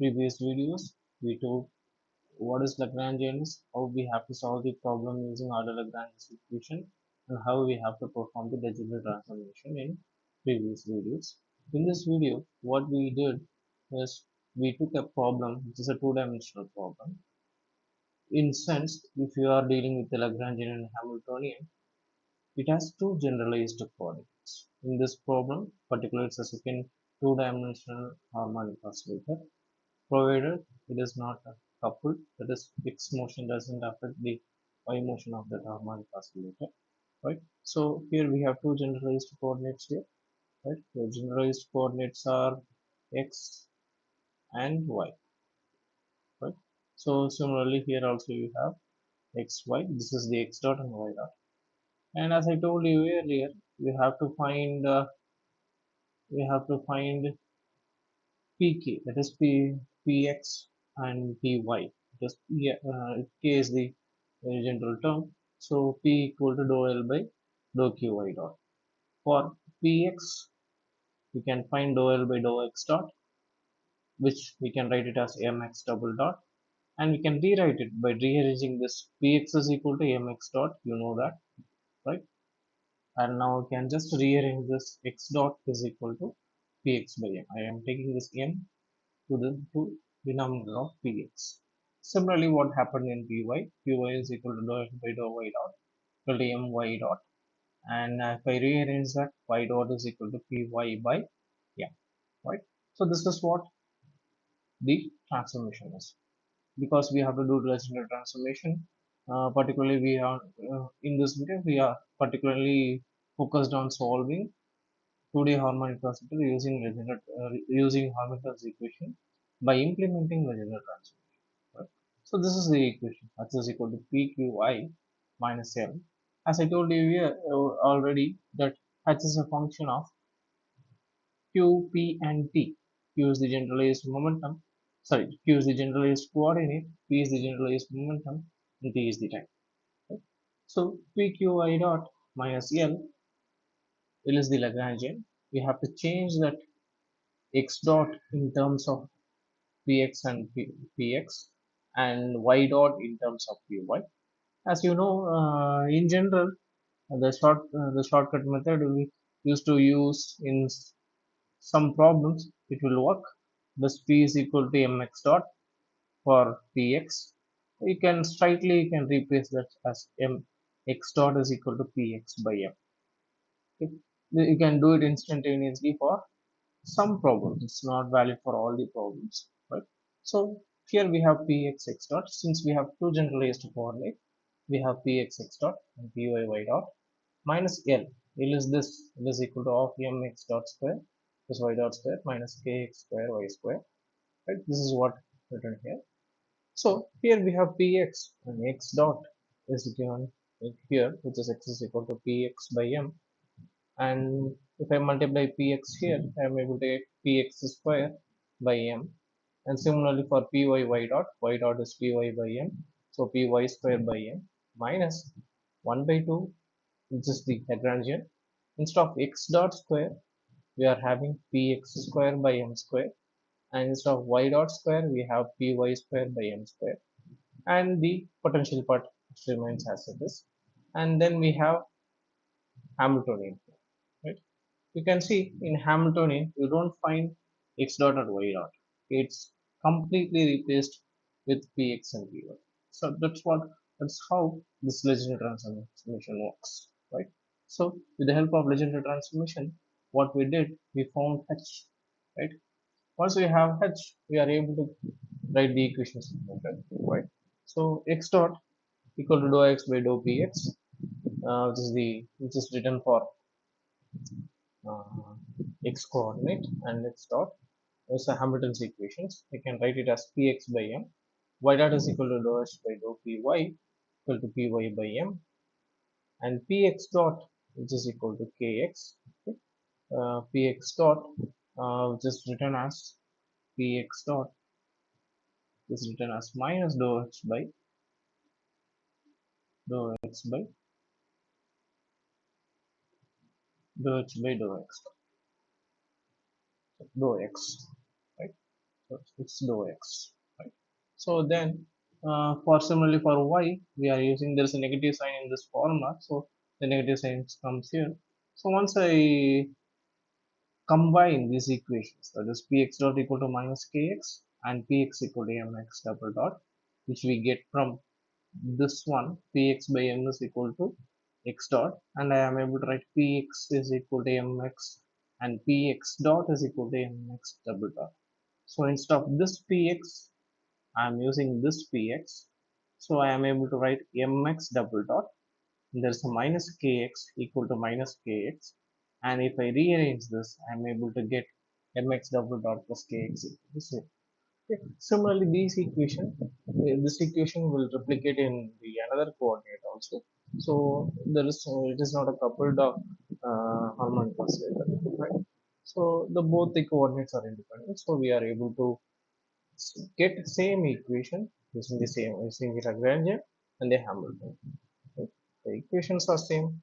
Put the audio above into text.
previous videos, we took what is Lagrangians, how we have to solve the problem using order Lagrange's equation, and how we have to perform the Legendre transformation in previous videos. In this video, what we did is we took a problem which is a two-dimensional problem. In sense, if you are dealing with the Lagrangian and Hamiltonian, it has two generalized coordinates. In this problem, particularly it's a second two-dimensional harmonic oscillator, provided it is not coupled, that is x motion doesn't affect the y motion of that harmonic oscillator, right? So here we have two generalized coordinates here, right? The generalized coordinates are x and y, right? So similarly here also you have x, y, this is the x dot and y dot. And as I told you earlier, we have to find pk, that is px and py. Just yeah, k is the general term. So p equal to dou L by dou qy dot. For px, we can find dou L by dou x dot, which we can write it as mx double dot, and we can rewrite it by rearranging this. Px is equal to mx dot, you know that, right? And now we can just rearrange this x dot is equal to px by m. I am taking this m to the denominator of px. Similarly, what happened in py? Py is equal to dou x by dou y dot equal to my dot, and if I rearrange that, y dot is equal to py by m, right? So this is what the transformation is. Because we have to do Legendre transformation, particularly we are in this video we are particularly focused on solving 2D harmonic oscillator using Hamilton's equation by implementing Legendre transformation. Right? So this is the equation. H is equal to PQI minus L. As I told you here already that H is a function of Q, P, and T. Q is the generalized momentum. Sorry, Q is the generalized coordinate. P is the generalized momentum, and T is the time. Right? So PQI dot minus L. L is the Lagrangian. We have to change that x dot in terms of px and px and y dot in terms of py. As you know, in general, the shortcut method we used to use in some problems. It will work. This p is equal to mx dot for px. You can replace that as m x dot is equal to px by m. Okay? You can do it instantaneously for some problems. It's not valid for all the problems, right? So here we have px x dot. Since we have two generalized coordinates, we have px x dot and py y dot minus L. L is this. L is equal to of m x dot square plus y dot square minus kx square y square. Right? This is what written here. So here we have px and x dot is given here, which is x is equal to px by m, and if I multiply px here, I am able to get px square by m, and similarly for py y dot is py by m, so py square by m minus 1 by 2, which is the Lagrangian. Instead of x dot square, we are having px square by m square, and instead of y dot square, we have py square by m square, and the potential part remains as it is. And then we have Hamiltonian, right? You can see in Hamiltonian, you don't find x dot or y dot. It's completely replaced with px and py. So that's how this Legendre transformation works, right? So with the help of Legendre transformation, what we did, we found h, right? Once we have h, we are able to write the equations, right? So x dot equal to dou x by dou px, which is written for uh, x coordinate, and x dot is a Hamilton's equations. We can write it as px by m. Y dot is equal to dou h by dou py equal to py by m, and px dot, which is equal to kx. Okay? Px dot, which is written as px dot is written as minus dou h by dou x by dou h by dou x, right? it's dou x, right? So then for similarly for y we are using, there's a negative sign in this formula, so the negative sign comes here. So once I combine these equations, that is px dot equal to minus kx and px equal to mx double dot, which we get from this one, px by m is equal to x dot, and I am able to write px is equal to mx and px dot is equal to mx double dot. So instead of this px, I am using this px. So I am able to write mx double dot. There's a minus kx equal to minus kx. And if I rearrange this, I am able to get mx double dot plus kx equal to 0. Okay. Similarly, this equation will replicate in the another coordinate also. So there is it is not a coupled harmonic oscillator, right? So the both the coordinates are independent. So we are able to get the same equation using the Lagrange and the Hamilton. Okay. The equations are same.